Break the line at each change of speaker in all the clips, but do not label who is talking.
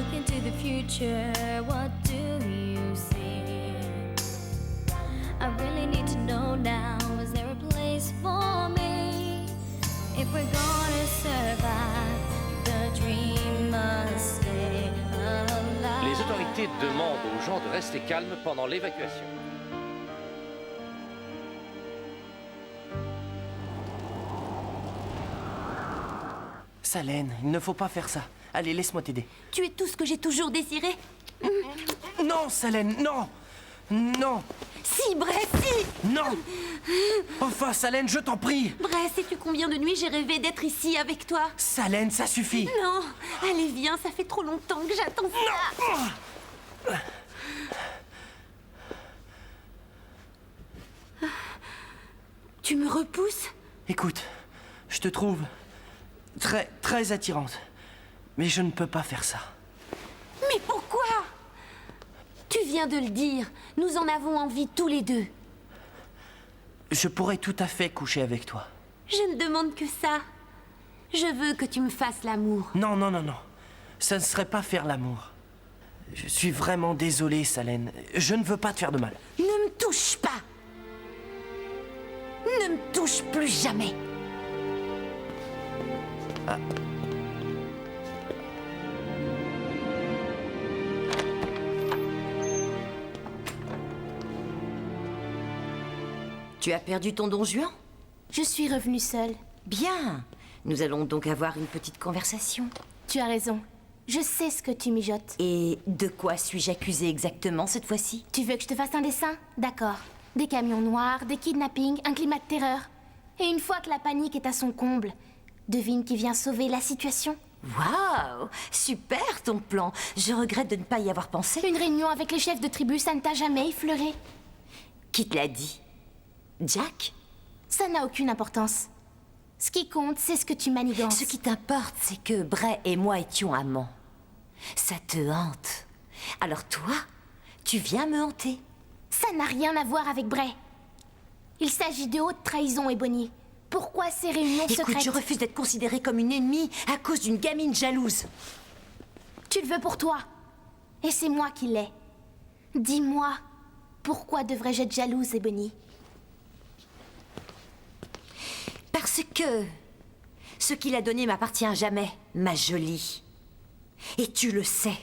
Look into the future, what do you see? I really need to know now, is there a place for me? If we're gonna survive, the dream must stay alive.
Les autorités demandent aux gens de rester calmes pendant l'évacuation.
Salène, il ne faut pas faire ça. Allez, laisse-moi t'aider.
Tu es tout ce que j'ai toujours désiré.
Non, Salène, non! Non!
Si, Bray, si!
Non! Enfin, Salène, je t'en prie!
Bray, sais-tu combien de nuits j'ai rêvé d'être ici avec toi?
Salène, ça suffit!
Non! Allez, viens, ça fait trop longtemps que j'attends ça! Tu me repousses?
Écoute, je te trouve très attirante. Mais je ne peux pas faire ça.
Mais pourquoi? Tu viens de le dire, nous en avons envie tous les deux.
Je pourrais tout à fait coucher avec toi.
Je ne demande que ça. Je veux que tu me fasses l'amour.
Non, non, non, non. Ça ne serait pas faire l'amour. Je suis vraiment désolé, Salène. Je ne veux pas te faire de mal.
Ne me touche pas. Ne me touche plus jamais.
Ah.
Tu as perdu ton Don Juan?
Je suis revenue seule.
Bien. Nous allons donc avoir une petite conversation.
Tu as raison. Je sais ce que tu mijotes.
Et de quoi suis-je accusée exactement cette fois-ci?
Tu veux que je te fasse un dessin? D'accord. Des camions noirs, des kidnappings, un climat de terreur. Et une fois que la panique est à son comble, devine qui vient sauver la situation?
Waouh! Super ton plan. Je regrette de ne pas y avoir pensé.
Une réunion avec les chefs de tribu, ça ne t'a jamais effleuré?
Qui te l'a dit? Jack?
Ça n'a aucune importance. Ce qui compte, c'est ce que tu manigances.
Ce qui t'importe, c'est que Bray et moi étions amants. Ça te hante. Alors toi, tu viens me hanter.
Ça n'a rien à voir avec Bray. Il s'agit de haute trahison, Ebony. Pourquoi ces réunions secrètes?
Écoute, je refuse d'être considérée comme une ennemie à cause d'une gamine jalouse.
Tu le veux pour toi. Et c'est moi qui l'ai. Dis-moi, pourquoi devrais-je être jalouse, Ebony?
Parce que ce qu'il a donné m'appartient jamais, ma jolie. Et tu le sais.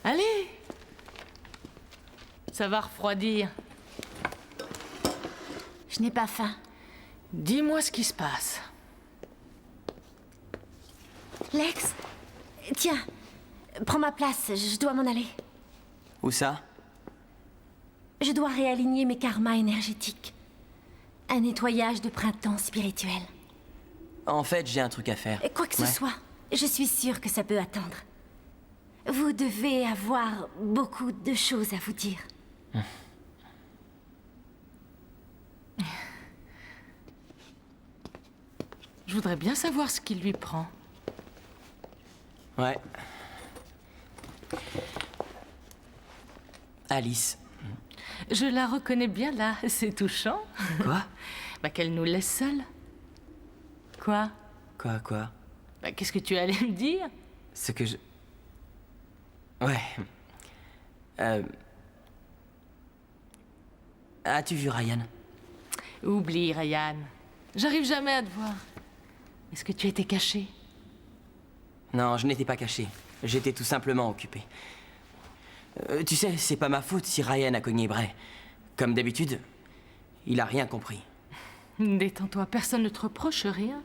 Allez! Ça va refroidir.
Je n'ai pas faim.
Dis-moi ce qui se passe.
Lex, tiens, prends ma place, je dois m'en aller.
Où ça?
Je dois réaligner mes karmas énergétiques. Un nettoyage de printemps spirituel.
En fait, j'ai un truc à faire.
Quoi que ce
Ouais.
soit, je suis sûre que ça peut attendre. Vous devez avoir beaucoup de choses à vous dire.
Je voudrais bien savoir ce qui lui prend.
Ouais. Alice.
Je la reconnais bien là, c'est touchant.
Quoi?
Bah qu'elle nous laisse seuls. Quoi?
Quoi?
Bah qu'est-ce que tu allais me dire?
Ce que je... Ouais. As-tu vu Ryan?
Oublie, Ryan. J'arrive jamais à te voir. Est-ce que tu étais caché?
Non, je n'étais pas caché. J'étais tout simplement occupé. Tu sais, c'est pas ma faute si Ryan a cogné Bray. Comme d'habitude, il a rien compris.
Détends-toi, personne ne te reproche rien.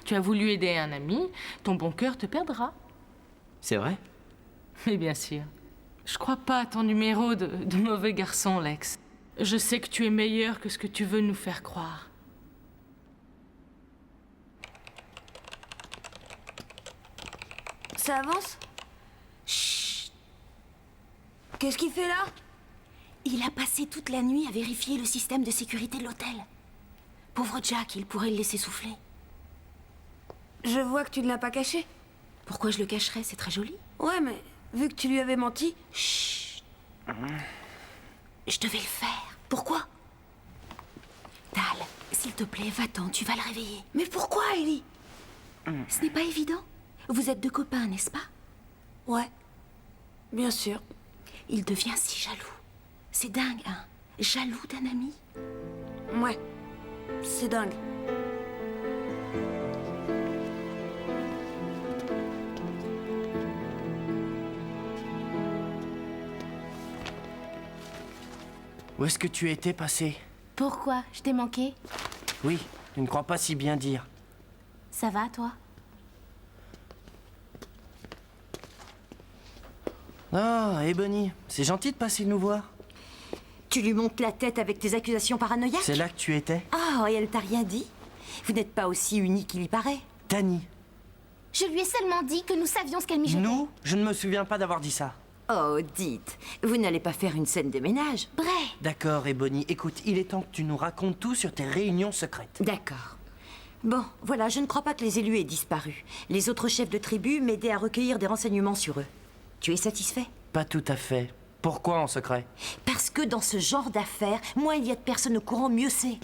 Tu as voulu aider un ami, ton bon cœur te perdra.
C'est vrai?
Mais bien sûr. Je crois pas à ton numéro de mauvais garçon, Lex. Je sais que tu es meilleur que ce que tu veux nous faire croire.
Ça avance? Chut. Qu'est-ce qu'il fait là?
Il a passé toute la nuit à vérifier le système de sécurité de l'hôtel. Pauvre Jack, il pourrait le laisser souffler.
Je vois que tu ne l'as pas caché.
Pourquoi je le cacherais? C'est très joli.
Ouais, mais vu que tu lui avais menti...
Chut. Je devais le faire. Pourquoi? Tal, s'il te plaît, va-t'en, tu vas le réveiller.
Mais pourquoi, Ellie?
Ce n'est pas évident. Vous êtes deux copains, n'est-ce pas?
Ouais, bien sûr.
Il devient si jaloux. C'est dingue, hein? Jaloux d'un ami.
Ouais, c'est dingue.
Où est-ce que tu étais passé?
Pourquoi? Je t'ai manqué?
Oui, je ne crois pas si bien dire.
Ça va, toi?
Ah, Ebony, c'est gentil de passer nous voir.
Tu lui montes la tête avec tes accusations paranoïaques?
C'est là que tu étais?
Oh, et elle t'a rien dit? Vous n'êtes pas aussi unis qu'il y paraît.
Tani.
Je lui ai seulement dit que nous savions ce qu'elle mijotait.
Nous? Je ne me souviens pas d'avoir dit ça.
Oh, dites, vous n'allez pas faire une scène de ménage?
Bray,
D'accord, Ebony, écoute, il est temps que tu nous racontes tout sur tes réunions secrètes.
D'accord. Bon, voilà, je ne crois pas que les élus aient disparu. Les autres chefs de tribu m'aidaient à recueillir des renseignements sur eux. Tu es satisfait?
Pas tout à fait. Pourquoi en secret?
Parce que dans ce genre d'affaires, moins il y a de personnes au courant, mieux c'est.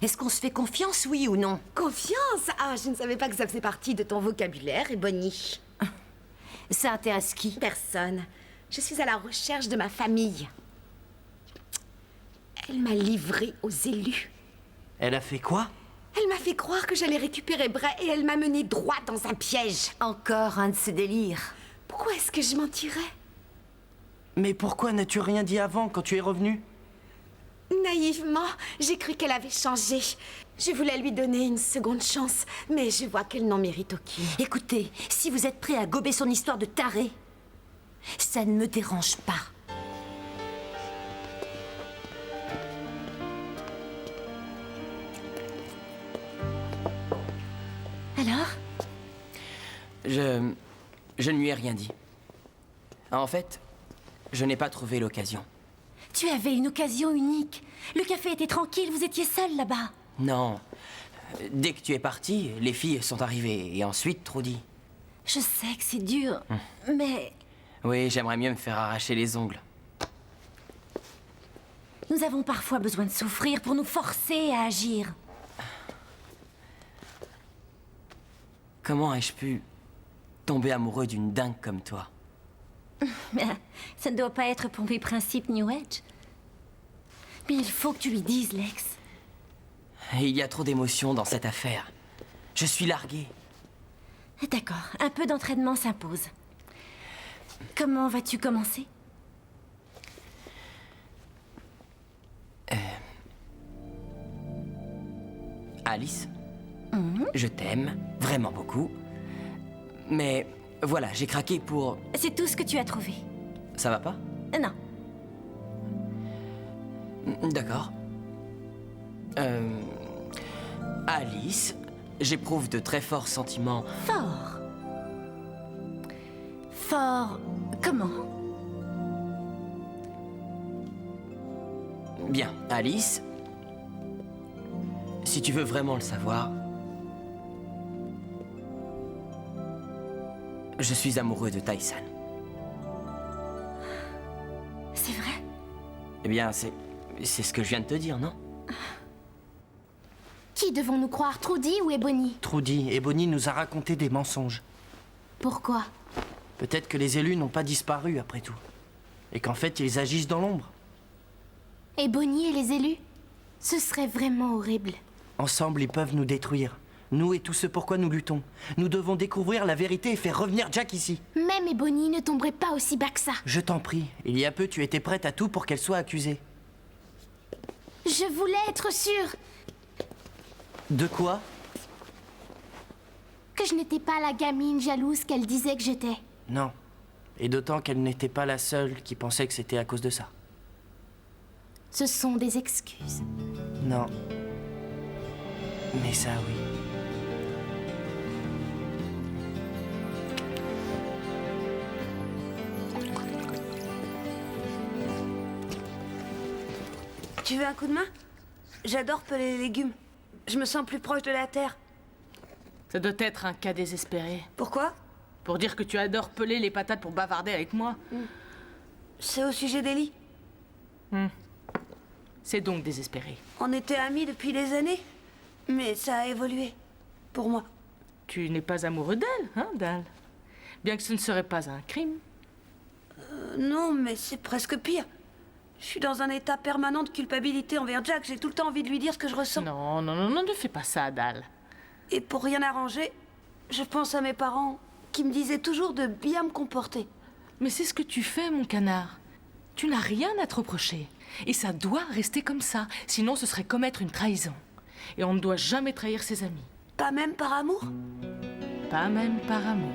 Est-ce qu'on se fait confiance, oui ou non?
Confiance? Ah, je ne savais pas que ça faisait partie de ton vocabulaire, Ebony.
Ça intéresse qui?
Personne. Je suis à la recherche de ma famille. Elle m'a livrée aux élus.
Elle a fait quoi?
Elle m'a fait croire que j'allais récupérer Bray et elle m'a mené droit dans un piège.
Encore un de ces délires.
Pourquoi est-ce que je mentirais?
Mais pourquoi n'as-tu rien dit avant quand tu es revenu?
Naïvement, j'ai cru qu'elle avait changé. Je voulais lui donner une seconde chance, mais je vois qu'elle n'en mérite aucune.
Écoutez, si vous êtes prêt à gober son histoire de taré, ça ne me dérange pas.
Alors?
Je ne lui ai rien dit. En fait, je n'ai pas trouvé l'occasion.
Tu avais une occasion unique. Le café était tranquille, vous étiez seul là-bas.
Non. Dès que tu es parti, les filles sont arrivées. Et ensuite, Trudy.
Je sais que c'est dur, mais
Oui, j'aimerais mieux me faire arracher les ongles.
nous avons parfois besoin de souffrir pour nous forcer à agir.
Comment ai-je pu tomber amoureux d'une dingue comme toi?
Ça ne doit pas être pour mes principes New Age. Mais il faut que tu lui dises, Lex.
Il y a trop d'émotions dans cette affaire. Je suis largué.
D'accord, un peu d'entraînement s'impose. Comment vas-tu commencer?
Alice, je t'aime vraiment beaucoup. Mais voilà, j'ai craqué pour...
C'est tout ce que tu as trouvé.
Ça va pas?
Non.
D'accord. Alice, j'éprouve de très forts sentiments.
Fort. Fort. Comment?
Bien, Alice, si tu veux vraiment le savoir, je suis amoureux de Tyson.
C'est vrai?
Eh bien, c'est ce que je viens de te dire, non?
qui devons-nous croire, Trudy ou Ebony?
Trudy, Ebony nous a raconté des mensonges.
Pourquoi?
Peut-être que les élus n'ont pas disparu après tout. Et qu'en fait, ils agissent dans l'ombre.
Ebony et les élus? Ce serait vraiment horrible.
Ensemble, ils peuvent nous détruire. Nous et tout ce pourquoi nous luttons. Nous devons découvrir la vérité et faire revenir Jack ici.
Même Ebony ne tomberait pas aussi bas que ça.
Je t'en prie, il y a peu, tu étais prête à tout pour qu'elle soit accusée.
Je voulais être sûre
De quoi?
que je n'étais pas la gamine jalouse qu'elle disait que j'étais.
Non. Et d'autant qu'elle n'était pas la seule qui pensait que c'était à cause de ça.
Ce sont des excuses.
Non. Mais ça, oui.
Tu veux un coup de main? J'adore peler les légumes. Je me sens plus proche de la terre.
Ça doit être un cas désespéré.
Pourquoi?
Pour dire que tu adores peler les patates pour bavarder avec moi.
C'est au sujet d'Ellie.
C'est donc désespéré.
On était amis depuis des années. Mais ça a évolué. Pour moi.
Tu n'es pas amoureux d'elle, hein, Dal? Bien que ce ne serait pas un crime.
Non, mais c'est presque pire. Je suis dans un état permanent de culpabilité envers Jack. J'ai tout le temps envie de lui dire ce que je ressens.
Non, non, non, non, ne fais pas ça, Dal.
Et pour rien arranger, je pense à mes parents qui me disaient toujours de bien me comporter.
Mais c'est ce que tu fais, mon canard. Tu n'as rien à te reprocher. Et ça doit rester comme ça. Sinon, ce serait commettre une trahison. Et on ne doit jamais trahir ses amis.
Pas même par amour?
Pas même par amour.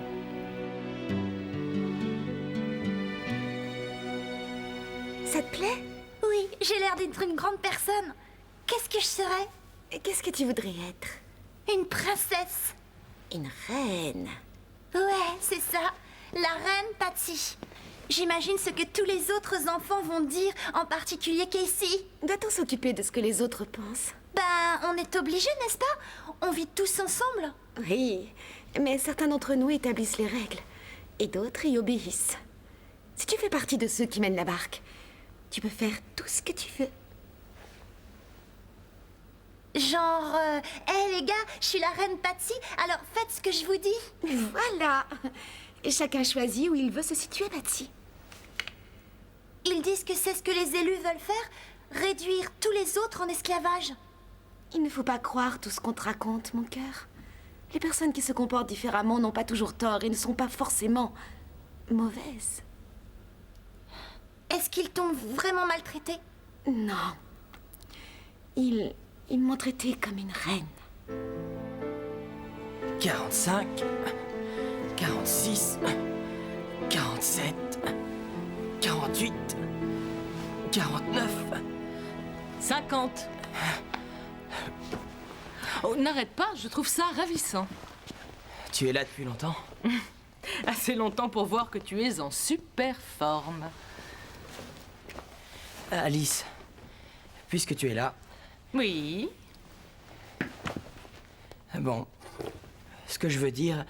Ça te plaît? Oui, j'ai l'air d'être une grande personne. Qu'est-ce que je serais?
Qu'est-ce que tu voudrais être?
Une princesse.
Une reine.
Ouais, c'est ça. La reine Patsy. J'imagine ce que tous les autres enfants vont dire, en particulier Casey.
Doit-on s'occuper de ce que les autres pensent?
Ben, on est obligés, n'est-ce pas? On vit tous ensemble.
Oui, mais certains d'entre nous établissent les règles, et d'autres y obéissent. Si tu fais partie de ceux qui mènent la barque, tu peux faire tout ce que tu veux.
Genre, hé les gars, je suis la reine Patsy, alors faites ce que je vous dis.
Voilà. Et chacun choisit où il veut se situer, Patsy.
Ils disent que c'est ce que les élus veulent faire, réduire tous les autres en esclavage.
Il ne faut pas croire tout ce qu'on te raconte, mon cœur. Les personnes qui se comportent différemment n'ont pas toujours tort et ne sont pas forcément mauvaises.
Est-ce qu'ils t'ont vraiment maltraité?
Non. Ils m'ont traitée comme une reine.
45, 46, 47, 48, 49.
50. Oh, n'arrête pas, je trouve ça ravissant.
Tu es là depuis longtemps?
Assez longtemps pour voir que tu es en super forme.
Alice, puisque tu es là...
Oui.
Bon, ce que je veux dire...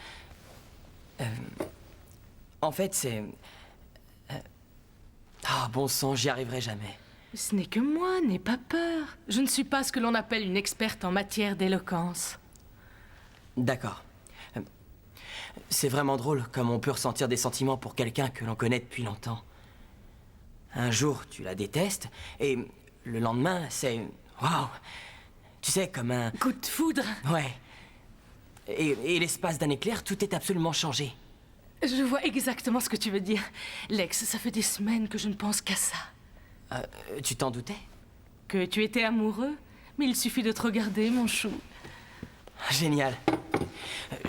en fait, c'est... Ah, bon sang, j'y arriverai jamais.
Ce n'est que moi, n'aie pas peur. Je ne suis pas ce que l'on appelle une experte en matière d'éloquence.
D'accord. C'est vraiment drôle comme on peut ressentir des sentiments pour quelqu'un que l'on connaît depuis longtemps. Un jour, tu la détestes, et le lendemain, c'est... Waouh! Tu sais, comme un...
Coup de foudre.
Ouais. Et l'espace d'un éclair, tout est absolument changé.
Je vois exactement ce que tu veux dire. Lex, ça fait des semaines que je ne pense qu'à ça.
Tu t'en doutais?
Que tu étais amoureux? Mais il suffit de te regarder, mon chou.
Génial.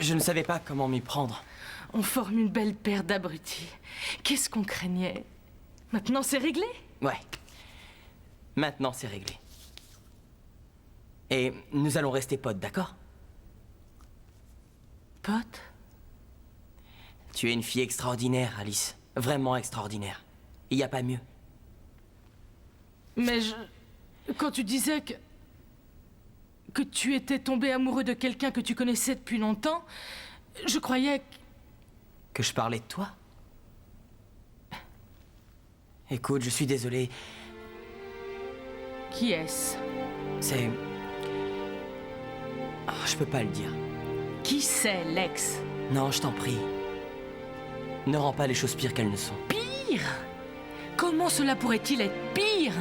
Je ne savais pas comment m'y prendre.
On forme une belle paire d'abrutis. Qu'est-ce qu'on craignait? Maintenant, c'est réglé?
Ouais. Maintenant, c'est réglé. Et nous allons rester potes, d'accord?
Potes?
Tu es une fille extraordinaire, Alice. Vraiment extraordinaire. Il n'y a pas mieux.
Mais quand tu disais que tu étais tombé amoureux de quelqu'un que tu connaissais depuis longtemps, je croyais
que je parlais de toi? Écoute, je suis désolé.
Qui est-ce?
C'est... Oh, je peux pas le dire.
Qui c'est, Lex?
Non, je t'en prie. Ne rends pas les choses pires qu'elles ne sont.
Pire? Comment cela pourrait-il être pire?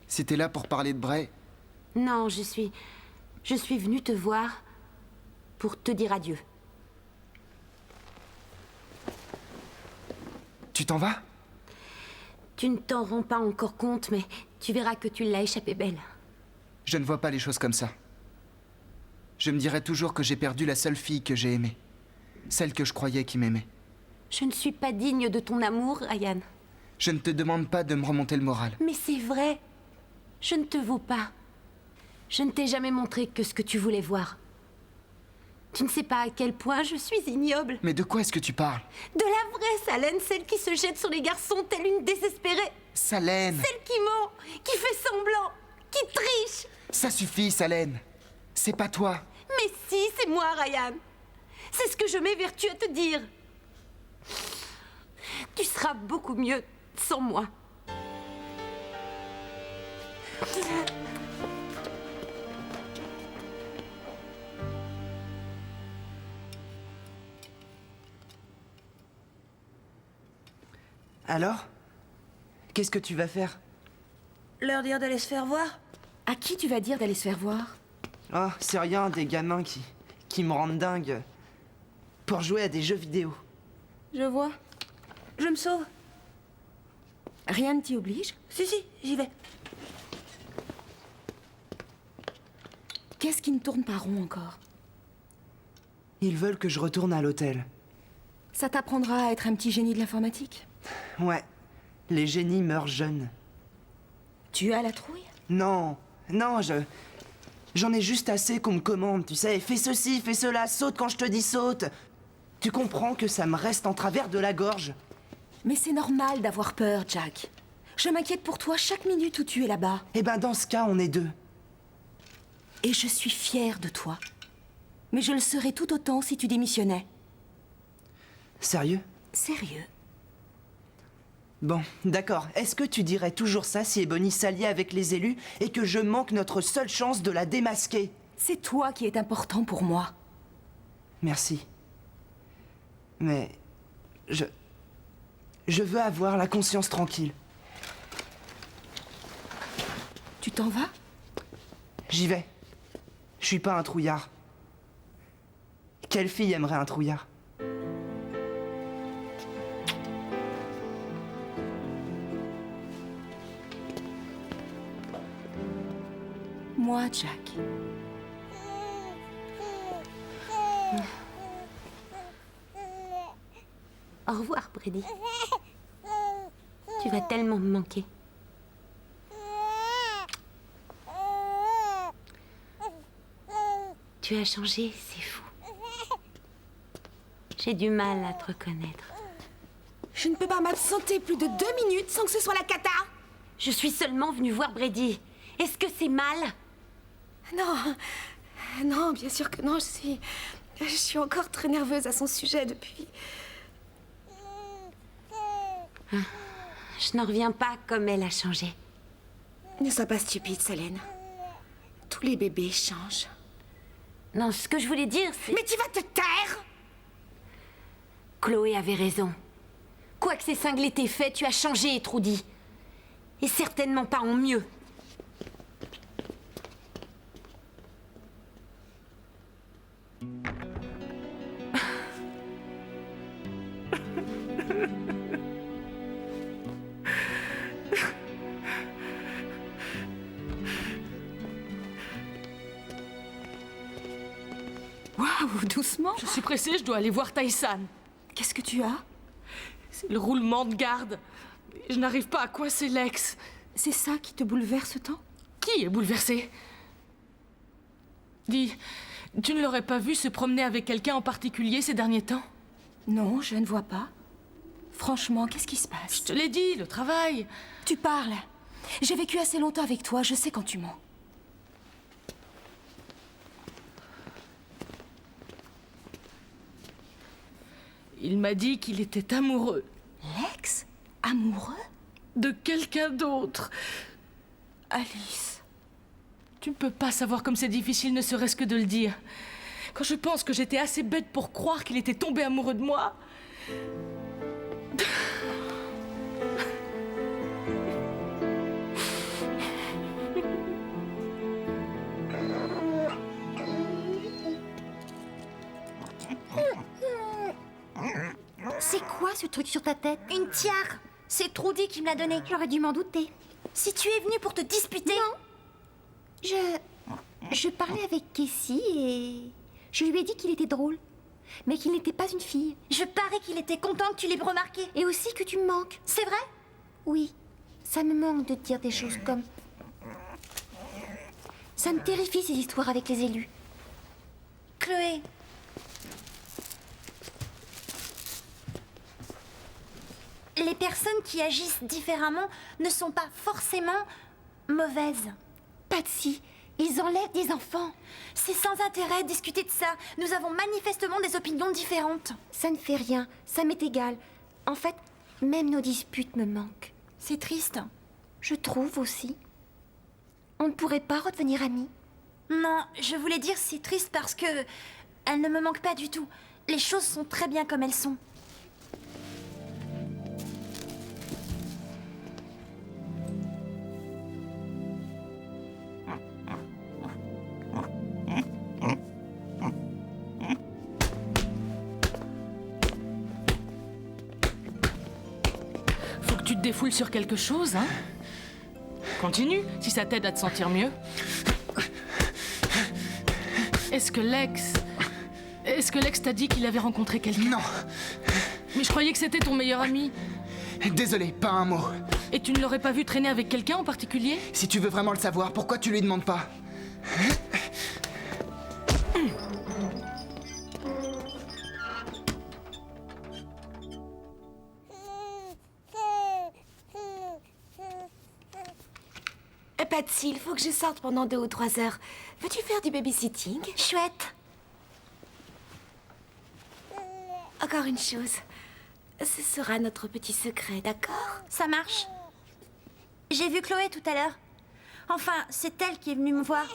C'était là pour parler de Bray?
Non, je suis venue te voir pour te dire adieu.
Tu t'en vas?
Tu ne t'en rends pas encore compte, mais tu verras que tu l'as échappé belle.
Je ne vois pas les choses comme ça. Je me dirais toujours que j'ai perdu la seule fille que j'ai aimée. Celle que je croyais qui m'aimait.
Je ne suis pas digne de ton amour, Ryan.
Je ne te demande pas de me remonter le moral.
Mais c'est vrai. Je ne te vaux pas.
Je ne t'ai jamais montré que ce que tu voulais voir. Tu ne sais pas à quel point je suis ignoble.
Mais de quoi est-ce que tu parles?
De la vraie Salène, celle qui se jette sur les garçons telle une désespérée.
Salène!
Celle qui ment, qui fait semblant, qui triche.
Ça suffit, Salène. C'est pas toi.
Mais si, c'est moi, Ryan. C'est ce que je m'évertue à te dire. Tu seras beaucoup mieux sans moi.
Alors? Qu'est-ce que tu vas faire?
Leur dire d'aller se faire voir?
À qui tu vas dire d'aller se faire voir?
Oh, c'est rien, des gamins qui me rendent dingue. Pour jouer à des jeux vidéo.
Je vois.
Je me sauve.
Rien ne t'y oblige?
Si, j'y vais.
Qu'est-ce qui ne tourne pas rond encore?
Ils veulent que je retourne à l'hôtel.
Ça t'apprendra à être un petit génie de l'informatique?
Ouais, les génies meurent jeunes.
Tu as la trouille?
Non, j'en ai juste assez qu'on me commande, tu sais. Fais ceci, fais cela, saute quand je te dis saute. Tu comprends que ça me reste en travers de la gorge.
Mais c'est normal d'avoir peur, Jack. Je m'inquiète pour toi chaque minute où tu es là-bas.
Eh ben, dans ce cas, on est deux.
Et je suis fière de toi. Mais je le serais tout autant si tu démissionnais.
Sérieux?
Sérieux?
Bon, d'accord. Est-ce que tu dirais toujours ça si Ebony s'alliait avec les élus et que je manque notre seule chance de la démasquer?
C'est toi qui es important pour moi.
Merci. Mais... Je veux avoir la conscience tranquille.
Tu t'en vas?
J'y vais. Je suis pas un trouillard. Quelle fille aimerait un trouillard?
Moi, Jack. Au revoir, Brady. Tu vas tellement me manquer. Tu as changé, c'est fou. J'ai du mal à te reconnaître.
Je ne peux pas m'absenter plus de 2 minutes sans que ce soit la cata.
Je suis seulement venue voir Brady. Est-ce que c'est mal?
Non, bien sûr que non, je suis encore très nerveuse à son sujet depuis...
Je n'en reviens pas comme elle a changé.
Ne sois pas stupide, Salène. Tous les bébés changent.
Non, ce que je voulais dire, c'est...
Mais tu vas te taire!
Chloé avait raison. Quoi que ces cinglés t'aient fait, tu as changé, Trudy. Et certainement pas en mieux.
Waouh, doucement.
Je suis pressée, je dois aller voir Tyson.
Qu'est-ce que tu as?
C'est le roulement de garde. Je n'arrive pas à coincer Lex.
C'est ça qui te bouleverse tant?
Qui est bouleversé? Dis, tu ne l'aurais pas vu se promener avec quelqu'un en particulier ces derniers temps?
Non, je ne vois pas. Franchement, qu'est-ce qui se passe?
Je te l'ai dit, le travail.
Tu parles. J'ai vécu assez longtemps avec toi, je sais quand tu mens.
Il m'a dit qu'il était amoureux.
Lex? Amoureux?
De quelqu'un d'autre.
Alice.
Tu ne peux pas savoir comme c'est difficile, ne serait-ce que de le dire. Quand je pense que j'étais assez bête pour croire qu'il était tombé amoureux de moi.
C'est quoi ce truc sur ta tête? Une tiare. C'est Trudy qui me l'a donnée. J'aurais dû m'en douter. Si tu es venu pour te disputer... Non. Je parlais avec Casey et... je lui ai dit qu'il était drôle. Mais qu'il n'était pas une fille. Je parie qu'il était content que tu l'aies remarqué. Et aussi que tu me manques. C'est vrai? Oui. Ça me manque de te dire des choses comme... Ça me terrifie ces histoires avec les élus. Chloé. Les personnes qui agissent différemment ne sont pas forcément mauvaises. Patsy, ils enlèvent des enfants. C'est sans intérêt de discuter de ça. Nous avons manifestement des opinions différentes. Ça ne fait rien, ça m'est égal. En fait, même nos disputes me manquent. C'est triste. Je trouve aussi. On ne pourrait pas redevenir amis. Non, je voulais dire c'est triste parce que... Elle ne me manque pas du tout. Les choses sont très bien comme elles sont.
Faut que tu te défoules sur quelque chose, hein? Continue, si ça t'aide à te sentir mieux. Est-ce que Lex t'a dit qu'il avait rencontré quelqu'un?
Non.
Mais je croyais que c'était ton meilleur ami.
Désolé, pas un mot.
Et tu ne l'aurais pas vu traîner avec quelqu'un en particulier?
Si tu veux vraiment le savoir, pourquoi tu lui demandes pas?
Patsy, il faut que je sorte pendant 2 ou 3 heures. Veux-tu faire du babysitting?
Chouette.
Encore une chose. Ce sera notre petit secret, d'accord?
Ça marche. J'ai vu Chloé tout à l'heure. Enfin, c'est elle qui est venue me voir.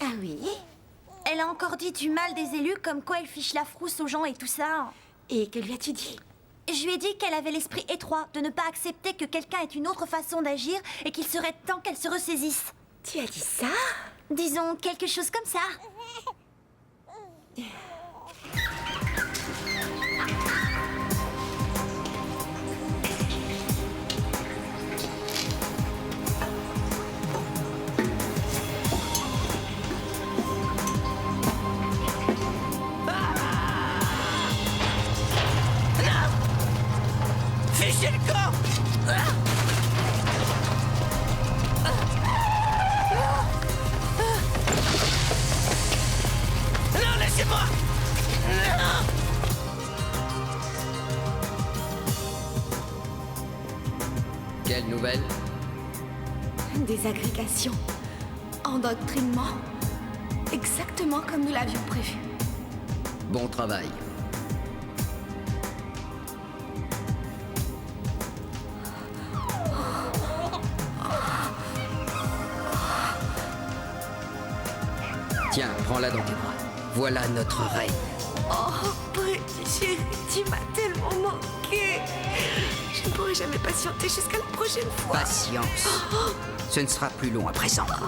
Ah oui?
Elle a encore dit du mal des élus, comme quoi elle fiche la frousse aux gens et tout ça.
Et que lui as-tu dit?
Je lui ai dit qu'elle avait l'esprit étroit, de ne pas accepter que quelqu'un ait une autre façon d'agir et qu'il serait temps qu'elle se ressaisisse.
Tu as dit ça?
Disons quelque chose comme ça.
Fichez le camp! Non, laissez-moi! Non!
Quelle nouvelle?
Désagrégation. Endoctrinement. Exactement comme nous l'avions prévu.
Bon travail. Tiens, prends-la dans tes bras. Voilà notre reine.
Oh, petit chéri, tu m'as tellement manqué. Je ne pourrai jamais patienter jusqu'à la prochaine fois.
Patience. Ce ne sera plus long à présent.
Oh.